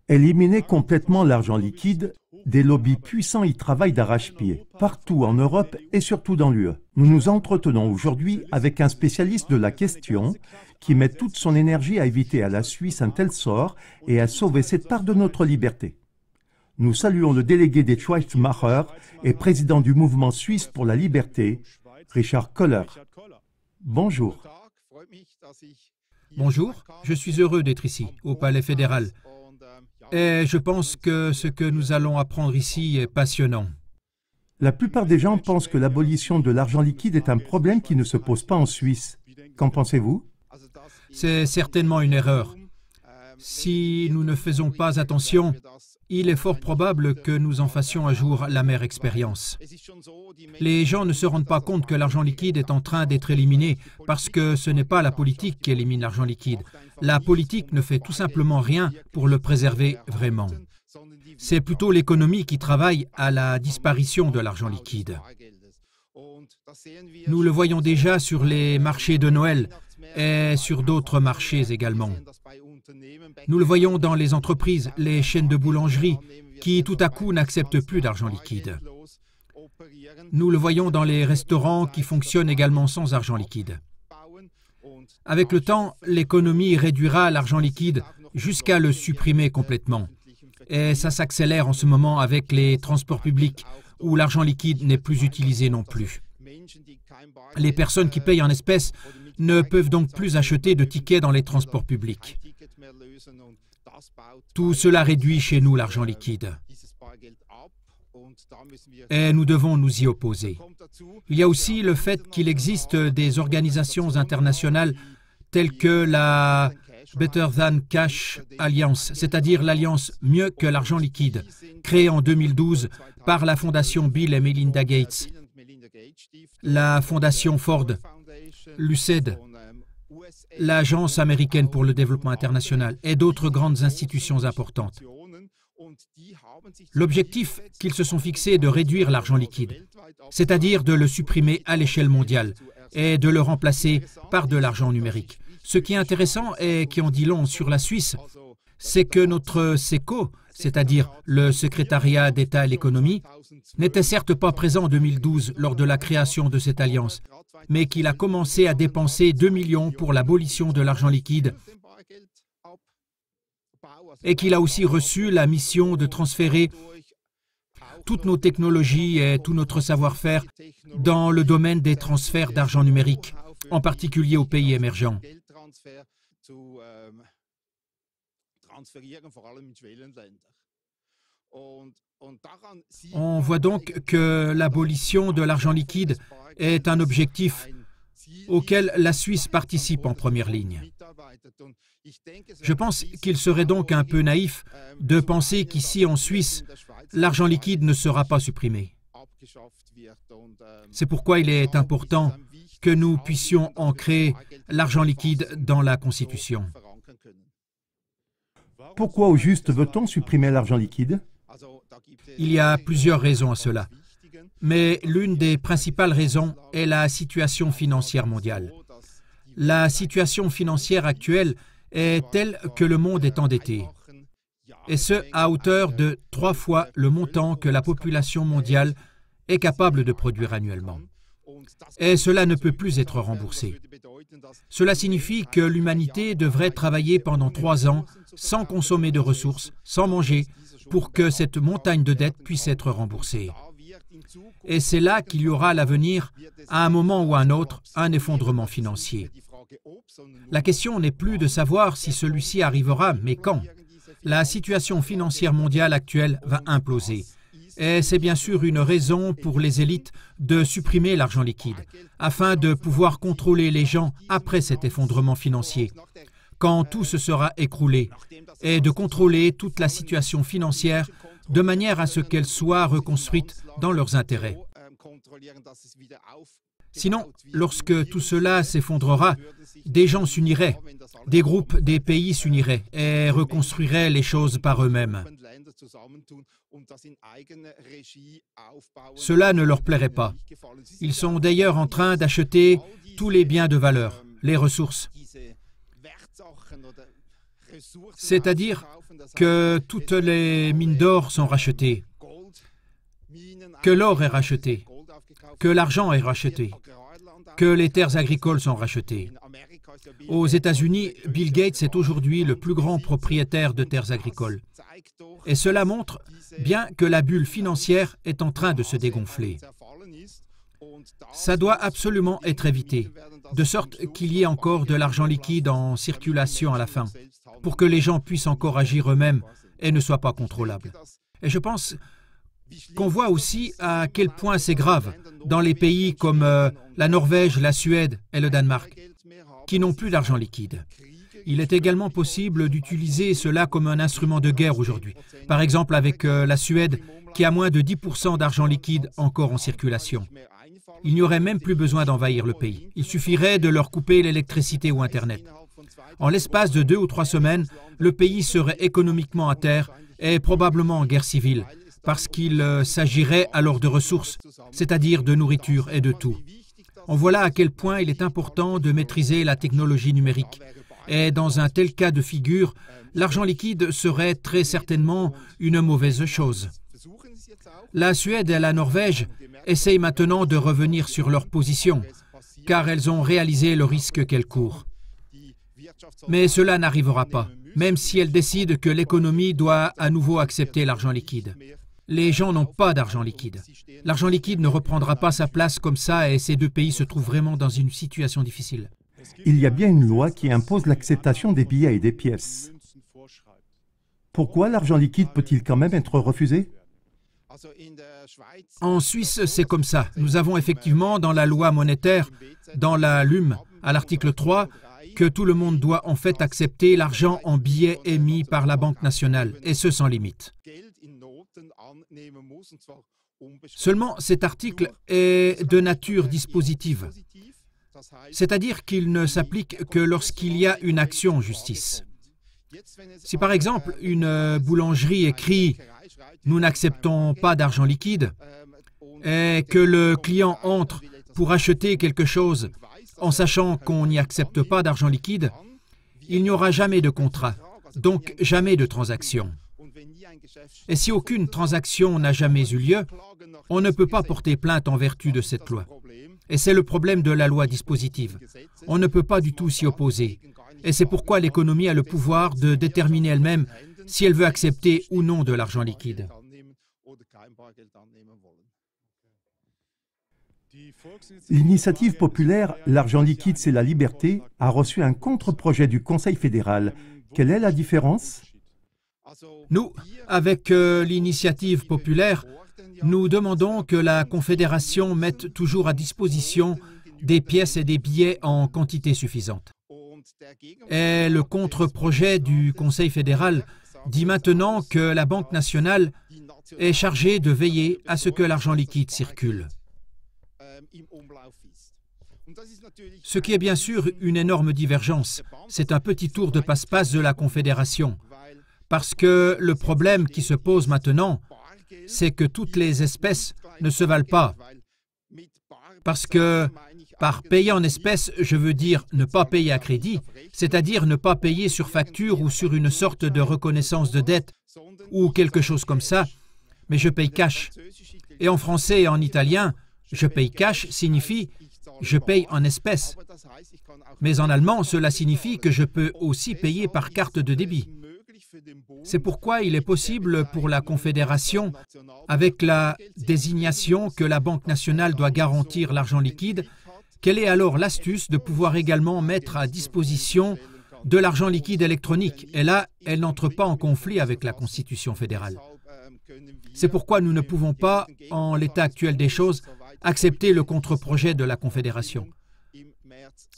Éliminer complètement l'argent liquide, des lobbies puissants y travaillent d'arrache-pied, partout en Europe et surtout dans l'UE. Nous nous entretenons aujourd'hui avec un spécialiste de la question qui met toute son énergie à éviter à la Suisse un tel sort et à sauver cette part de notre liberté. Nous saluons le délégué des Schweizmacher et président du mouvement suisse pour la liberté, Richard Koller. Bonjour. Bonjour, je suis heureux d'être ici, au Palais fédéral. Et je pense que ce que nous allons apprendre ici est passionnant. La plupart des gens pensent que l'abolition de l'argent liquide est un problème qui ne se pose pas en Suisse. Qu'en pensez-vous? C'est certainement une erreur. Si nous ne faisons pas attention, il est fort probable que nous en fassions un jour l'amère expérience. Les gens ne se rendent pas compte que l'argent liquide est en train d'être éliminé parce que ce n'est pas la politique qui élimine l'argent liquide. La politique ne fait tout simplement rien pour le préserver vraiment. C'est plutôt l'économie qui travaille à la disparition de l'argent liquide. Nous le voyons déjà sur les marchés de Noël et sur d'autres marchés également. Nous le voyons dans les entreprises, les chaînes de boulangerie, qui tout à coup n'acceptent plus d'argent liquide. Nous le voyons dans les restaurants qui fonctionnent également sans argent liquide. Avec le temps, l'économie réduira l'argent liquide jusqu'à le supprimer complètement. Et ça s'accélère en ce moment avec les transports publics, où l'argent liquide n'est plus utilisé non plus. Les personnes qui payent en espèces ne peuvent donc plus acheter de tickets dans les transports publics. Tout cela réduit chez nous l'argent liquide. Et nous devons nous y opposer. Il y a aussi le fait qu'il existe des organisations internationales telles que la Better Than Cash Alliance, c'est-à-dire l'alliance mieux que l'argent liquide, créée en 2012 par la fondation Bill et Melinda Gates, la fondation Ford, l'USAID, l'Agence américaine pour le développement international et d'autres grandes institutions importantes. L'objectif qu'ils se sont fixés est de réduire l'argent liquide, c'est-à-dire de le supprimer à l'échelle mondiale et de le remplacer par de l'argent numérique. Ce qui est intéressant et qui en dit long sur la Suisse, c'est que notre SECO, c'est-à-dire le secrétariat d'État à l'économie, n'était certes pas présent en 2012 lors de la création de cette alliance, mais qu'il a commencé à dépenser 2 millions pour l'abolition de l'argent liquide et qu'il a aussi reçu la mission de transférer toutes nos technologies et tout notre savoir-faire dans le domaine des transferts d'argent numérique, en particulier aux pays émergents. On voit donc que l'abolition de l'argent liquide est un objectif auquel la Suisse participe en première ligne. Je pense qu'il serait donc un peu naïf de penser qu'ici en Suisse, l'argent liquide ne sera pas supprimé. C'est pourquoi il est important que nous puissions ancrer l'argent liquide dans la Constitution. Pourquoi au juste veut-on supprimer l'argent liquide? Il y a plusieurs raisons à cela. Mais l'une des principales raisons est la situation financière mondiale. La situation financière actuelle est telle que le monde est endetté, et ce, à hauteur de 3 fois le montant que la population mondiale est capable de produire annuellement. Et cela ne peut plus être remboursé. Cela signifie que l'humanité devrait travailler pendant 3 ans sans consommer de ressources, sans manger, pour que cette montagne de dettes puisse être remboursée. Et c'est là qu'il y aura à l'avenir, à un moment ou à un autre, un effondrement financier. La question n'est plus de savoir si celui-ci arrivera, mais quand. La situation financière mondiale actuelle va imploser. Et c'est bien sûr une raison pour les élites de supprimer l'argent liquide, afin de pouvoir contrôler les gens après cet effondrement financier, quand tout se sera écroulé, et de contrôler toute la situation financière de manière à ce qu'elle soit reconstruite dans leurs intérêts. Sinon, lorsque tout cela s'effondrera, des gens s'uniraient, des groupes, des pays s'uniraient et reconstruiraient les choses par eux-mêmes. Cela ne leur plairait pas. Ils sont d'ailleurs en train d'acheter tous les biens de valeur, les ressources. C'est-à-dire que toutes les mines d'or sont rachetées, que l'or est racheté, que l'argent est racheté, que les terres agricoles sont rachetées. Aux États-Unis, Bill Gates est aujourd'hui le plus grand propriétaire de terres agricoles. Et cela montre bien que la bulle financière est en train de se dégonfler. Ça doit absolument être évité, de sorte qu'il y ait encore de l'argent liquide en circulation à la fin, pour que les gens puissent encore agir eux-mêmes et ne soient pas contrôlables. Et je pense qu'on voit aussi à quel point c'est grave dans les pays comme la Norvège, la Suède et le Danemark, qui n'ont plus d'argent liquide. Il est également possible d'utiliser cela comme un instrument de guerre aujourd'hui. Par exemple avec la Suède, qui a moins de 10% d'argent liquide encore en circulation. Il n'y aurait même plus besoin d'envahir le pays. Il suffirait de leur couper l'électricité ou Internet. En l'espace de 2 ou 3 semaines, le pays serait économiquement à terre et probablement en guerre civile, parce qu'il s'agirait alors de ressources, c'est-à-dire de nourriture et de tout. On voit là à quel point il est important de maîtriser la technologie numérique. Et dans un tel cas de figure, l'argent liquide serait très certainement une mauvaise chose. La Suède et la Norvège essayent maintenant de revenir sur leur position, car elles ont réalisé le risque qu'elles courent. Mais cela n'arrivera pas, même si elles décident que l'économie doit à nouveau accepter l'argent liquide. Les gens n'ont pas d'argent liquide. L'argent liquide ne reprendra pas sa place comme ça et ces deux pays se trouvent vraiment dans une situation difficile. Il y a bien une loi qui impose l'acceptation des billets et des pièces. Pourquoi l'argent liquide peut-il quand même être refusé? En Suisse, c'est comme ça. Nous avons effectivement dans la loi monétaire, dans la LUM, à l'article 3, que tout le monde doit en fait accepter l'argent en billets émis par la Banque nationale, et ce sans limite. Seulement, cet article est de nature dispositive, c'est-à-dire qu'il ne s'applique que lorsqu'il y a une action en justice. Si par exemple une boulangerie écrit « Nous n'acceptons pas d'argent liquide » et que le client entre pour acheter quelque chose en sachant qu'on n'y accepte pas d'argent liquide, il n'y aura jamais de contrat, donc jamais de transaction. Et si aucune transaction n'a jamais eu lieu, on ne peut pas porter plainte en vertu de cette loi. Et c'est le problème de la loi dispositive. On ne peut pas du tout s'y opposer. Et c'est pourquoi l'économie a le pouvoir de déterminer elle-même si elle veut accepter ou non de l'argent liquide. L'initiative populaire « L'argent liquide, c'est la liberté » a reçu un contre-projet du Conseil fédéral. Quelle est la différence? Nous, avec l'initiative populaire, nous demandons que la Confédération mette toujours à disposition des pièces et des billets en quantité suffisante. Et le contre-projet du Conseil fédéral dit maintenant que la Banque nationale est chargée de veiller à ce que l'argent liquide circule. Ce qui est bien sûr une énorme divergence. C'est un petit tour de passe-passe de la Confédération. Parce que le problème qui se pose maintenant, c'est que toutes les espèces ne se valent pas. Parce que par payer en espèces, je veux dire ne pas payer à crédit, c'est-à-dire ne pas payer sur facture ou sur une sorte de reconnaissance de dette ou quelque chose comme ça, mais je paye cash. Et en français et en italien, je paye cash signifie je paye en espèces. Mais en allemand, cela signifie que je peux aussi payer par carte de débit. C'est pourquoi il est possible pour la Confédération, avec la désignation que la Banque nationale doit garantir l'argent liquide, quelle est alors l'astuce de pouvoir également mettre à disposition de l'argent liquide électronique. Et là, elle n'entre pas en conflit avec la Constitution fédérale. C'est pourquoi nous ne pouvons pas, en l'état actuel des choses, accepter le contre-projet de la Confédération.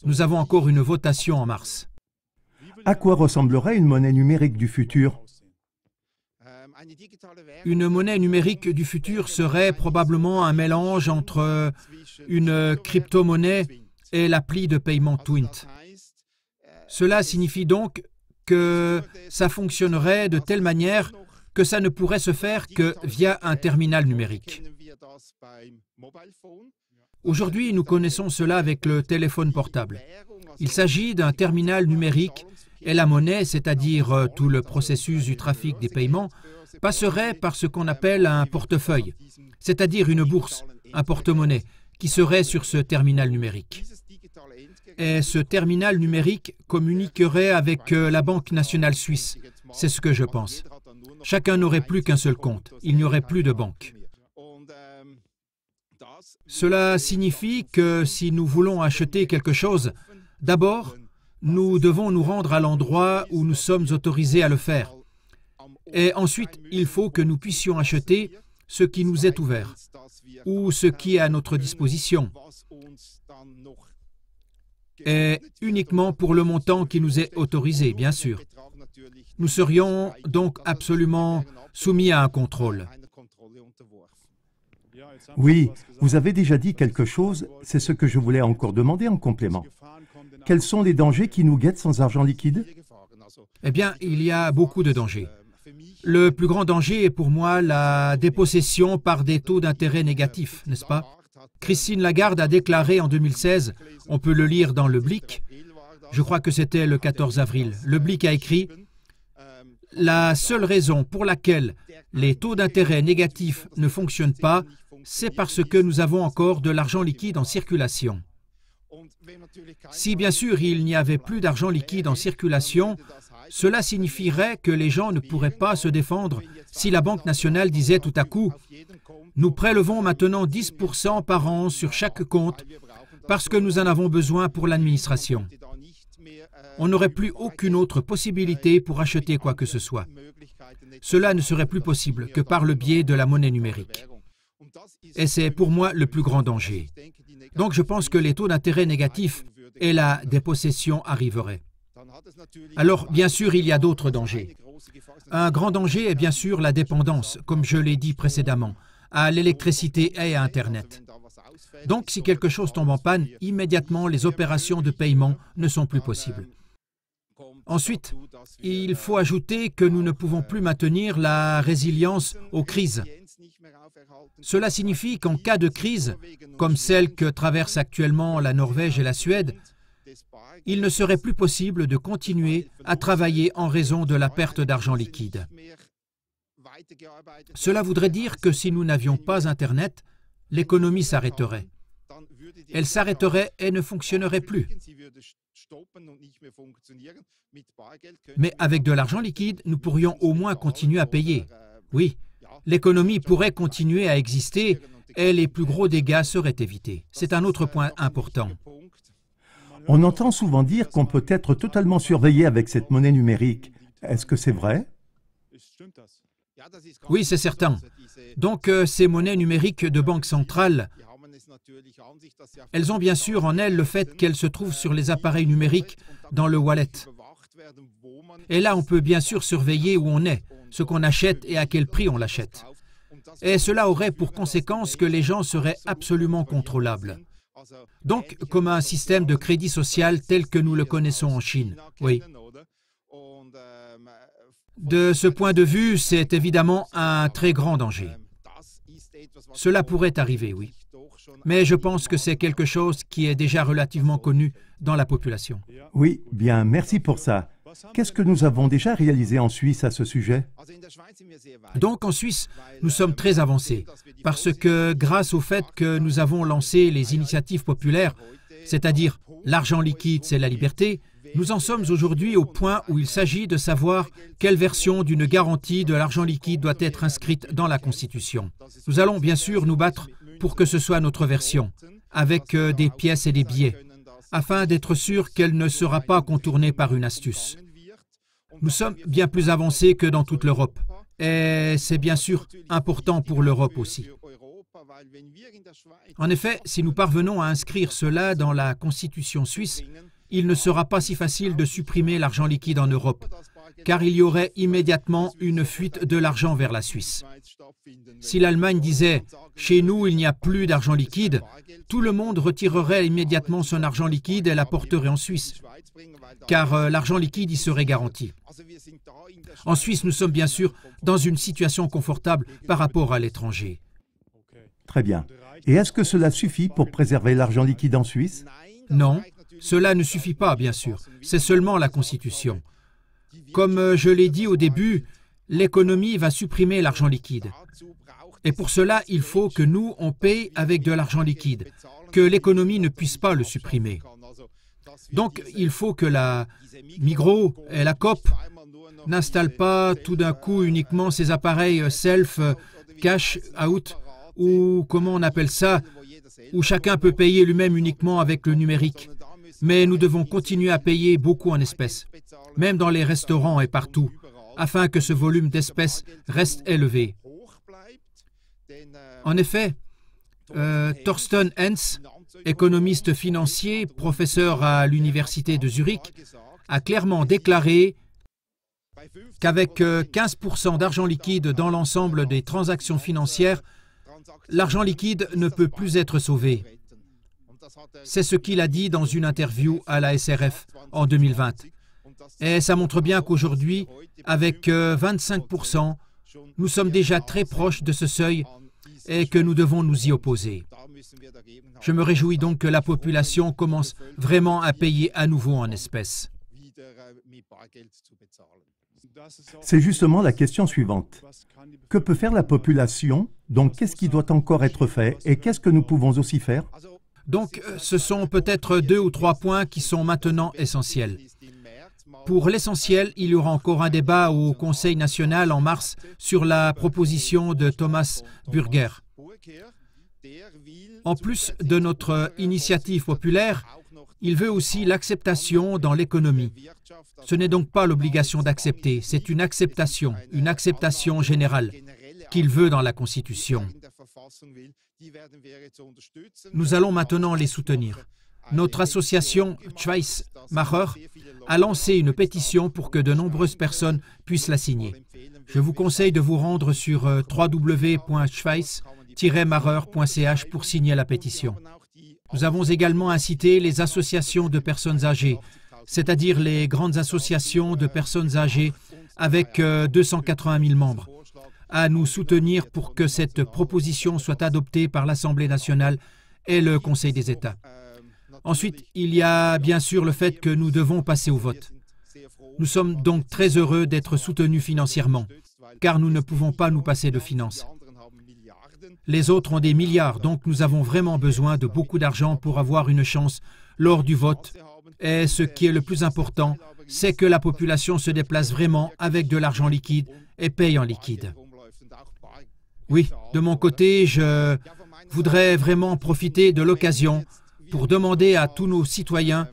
Nous avons encore une votation en mars. À quoi ressemblerait une monnaie numérique du futur? Une monnaie numérique du futur serait probablement un mélange entre une crypto-monnaie et l'appli de paiement Twint. Cela signifie donc que ça fonctionnerait de telle manière que ça ne pourrait se faire que via un terminal numérique. Aujourd'hui, nous connaissons cela avec le téléphone portable. Il s'agit d'un terminal numérique Et la monnaie, c'est-à-dire tout le processus du trafic des paiements, passerait par ce qu'on appelle un portefeuille, c'est-à-dire une bourse, un porte-monnaie, qui serait sur ce terminal numérique. Et ce terminal numérique communiquerait avec la Banque nationale suisse. C'est ce que je pense. Chacun n'aurait plus qu'un seul compte. Il n'y aurait plus de banque. Cela signifie que si nous voulons acheter quelque chose, d'abord, nous devons nous rendre à l'endroit où nous sommes autorisés à le faire. Et ensuite, il faut que nous puissions acheter ce qui nous est ouvert ou ce qui est à notre disposition. Et uniquement pour le montant qui nous est autorisé, bien sûr. Nous serions donc absolument soumis à un contrôle. Oui, vous avez déjà dit quelque chose, c'est ce que je voulais encore demander en complément. Quels sont les dangers qui nous guettent sans argent liquide? Eh bien, il y a beaucoup de dangers. Le plus grand danger est pour moi la dépossession par des taux d'intérêt négatifs, n'est-ce pas? Christine Lagarde a déclaré en 2016, on peut le lire dans le Blick, je crois que c'était le 14 avril, le Blick a écrit « La seule raison pour laquelle les taux d'intérêt négatifs ne fonctionnent pas, c'est parce que nous avons encore de l'argent liquide en circulation. » Si bien sûr il n'y avait plus d'argent liquide en circulation, cela signifierait que les gens ne pourraient pas se défendre si la Banque nationale disait tout à coup « Nous prélevons maintenant 10% par an sur chaque compte parce que nous en avons besoin pour l'administration. » On n'aurait plus aucune autre possibilité pour acheter quoi que ce soit. Cela ne serait plus possible que par le biais de la monnaie numérique. Et c'est pour moi le plus grand danger. Donc je pense que les taux d'intérêt négatifs et la dépossession arriveraient. Alors, bien sûr, il y a d'autres dangers. Un grand danger est bien sûr la dépendance, comme je l'ai dit précédemment, à l'électricité et à Internet. Donc, si quelque chose tombe en panne, immédiatement, les opérations de paiement ne sont plus possibles. Ensuite, il faut ajouter que nous ne pouvons plus maintenir la résilience aux crises. Cela signifie qu'en cas de crise, comme celle que traversent actuellement la Norvège et la Suède, il ne serait plus possible de continuer à travailler en raison de la perte d'argent liquide. Cela voudrait dire que si nous n'avions pas Internet, l'économie s'arrêterait. Elle s'arrêterait et ne fonctionnerait plus. Mais avec de l'argent liquide, nous pourrions au moins continuer à payer. Oui, l'économie pourrait continuer à exister et les plus gros dégâts seraient évités. C'est un autre point important. On entend souvent dire qu'on peut être totalement surveillé avec cette monnaie numérique. Est-ce que c'est vrai? Oui, c'est certain. Donc, ces monnaies numériques de banque centrale, elles ont bien sûr en elles le fait qu'elles se trouvent sur les appareils numériques dans le wallet. Et là, on peut bien sûr surveiller où on est, ce qu'on achète et à quel prix on l'achète. Et cela aurait pour conséquence que les gens seraient absolument contrôlables. Donc, comme un système de crédit social tel que nous le connaissons en Chine, oui. De ce point de vue, c'est évidemment un très grand danger. Cela pourrait arriver, oui. Mais je pense que c'est quelque chose qui est déjà relativement connu dans la population. Oui, bien, merci pour ça. Qu'est-ce que nous avons déjà réalisé en Suisse à ce sujet? Donc en Suisse, nous sommes très avancés, parce que grâce au fait que nous avons lancé les initiatives populaires, c'est-à-dire l'argent liquide, c'est la liberté, nous en sommes aujourd'hui au point où il s'agit de savoir quelle version d'une garantie de l'argent liquide doit être inscrite dans la Constitution. Nous allons bien sûr nous battre pour que ce soit notre version, avec des pièces et des billets, afin d'être sûr qu'elle ne sera pas contournée par une astuce. Nous sommes bien plus avancés que dans toute l'Europe, et c'est bien sûr important pour l'Europe aussi. En effet, si nous parvenons à inscrire cela dans la Constitution suisse, il ne sera pas si facile de supprimer l'argent liquide en Europe, car il y aurait immédiatement une fuite de l'argent vers la Suisse. Si l'Allemagne disait « chez nous, il n'y a plus d'argent liquide », tout le monde retirerait immédiatement son argent liquide et l'apporterait en Suisse, car l'argent liquide y serait garanti. En Suisse, nous sommes bien sûr dans une situation confortable par rapport à l'étranger. Très bien. Et est-ce que cela suffit pour préserver l'argent liquide en Suisse? Non, cela ne suffit pas, bien sûr. C'est seulement la Constitution. Comme je l'ai dit au début, l'économie va supprimer l'argent liquide. Et pour cela, il faut que nous, on paye avec de l'argent liquide, que l'économie ne puisse pas le supprimer. Donc, il faut que la Migros et la Coop n'installent pas tout d'un coup uniquement ces appareils self-cash out, ou comment on appelle ça, où chacun peut payer lui-même uniquement avec le numérique. Mais nous devons continuer à payer beaucoup en espèces, même dans les restaurants et partout, afin que ce volume d'espèces reste élevé. En effet, Thorsten Hens, économiste financier, professeur à l'université de Zurich, a clairement déclaré qu'avec 15% d'argent liquide dans l'ensemble des transactions financières, l'argent liquide ne peut plus être sauvé. C'est ce qu'il a dit dans une interview à la SRF en 2020. Et ça montre bien qu'aujourd'hui, avec 25%, nous sommes déjà très proches de ce seuil et que nous devons nous y opposer. Je me réjouis donc que la population commence vraiment à payer à nouveau en espèces. C'est justement la question suivante. Que peut faire la population? Donc, qu'est-ce qui doit encore être fait et qu'est-ce que nous pouvons aussi faire? Donc, ce sont peut-être 2 ou 3 points qui sont maintenant essentiels. Pour l'essentiel, il y aura encore un débat au Conseil national en mars sur la proposition de Thomas Burger. En plus de notre initiative populaire, il veut aussi l'acceptation dans l'économie. Ce n'est donc pas l'obligation d'accepter, c'est une acceptation générale qu'il veut dans la Constitution. Nous allons maintenant les soutenir. Notre association Schweizmacher a lancé une pétition pour que de nombreuses personnes puissent la signer. Je vous conseille de vous rendre sur www.schweiz-macher.ch pour signer la pétition. Nous avons également incité les associations de personnes âgées, c'est-à-dire les grandes associations de personnes âgées avec 280 000 membres, à nous soutenir pour que cette proposition soit adoptée par l'Assemblée nationale et le Conseil des États. Ensuite, il y a bien sûr le fait que nous devons passer au vote. Nous sommes donc très heureux d'être soutenus financièrement, car nous ne pouvons pas nous passer de finances. Les autres ont des milliards, donc nous avons vraiment besoin de beaucoup d'argent pour avoir une chance lors du vote. Et ce qui est le plus important, c'est que la population se déplace vraiment avec de l'argent liquide et paye en liquide. Oui, de mon côté, je voudrais vraiment profiter de l'occasion pour demander à tous nos citoyens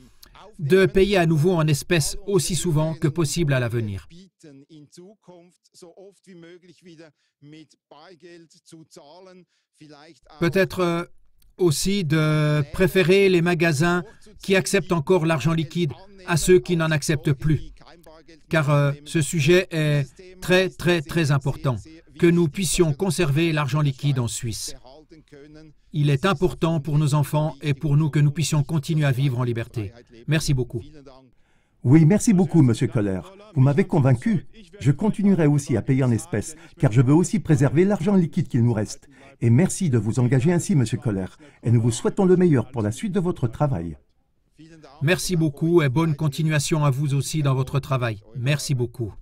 de payer à nouveau en espèces aussi souvent que possible à l'avenir. Peut-être aussi de préférer les magasins qui acceptent encore l'argent liquide à ceux qui n'en acceptent plus, car ce sujet est très, très, très important, que nous puissions conserver l'argent liquide en Suisse. Il est important pour nos enfants et pour nous que nous puissions continuer à vivre en liberté. Merci beaucoup. Oui, merci beaucoup, M. Koller. Vous m'avez convaincu. Je continuerai aussi à payer en espèces, car je veux aussi préserver l'argent liquide qu'il nous reste. Et merci de vous engager ainsi, M. Koller. Et nous vous souhaitons le meilleur pour la suite de votre travail. Merci beaucoup et bonne continuation à vous aussi dans votre travail. Merci beaucoup.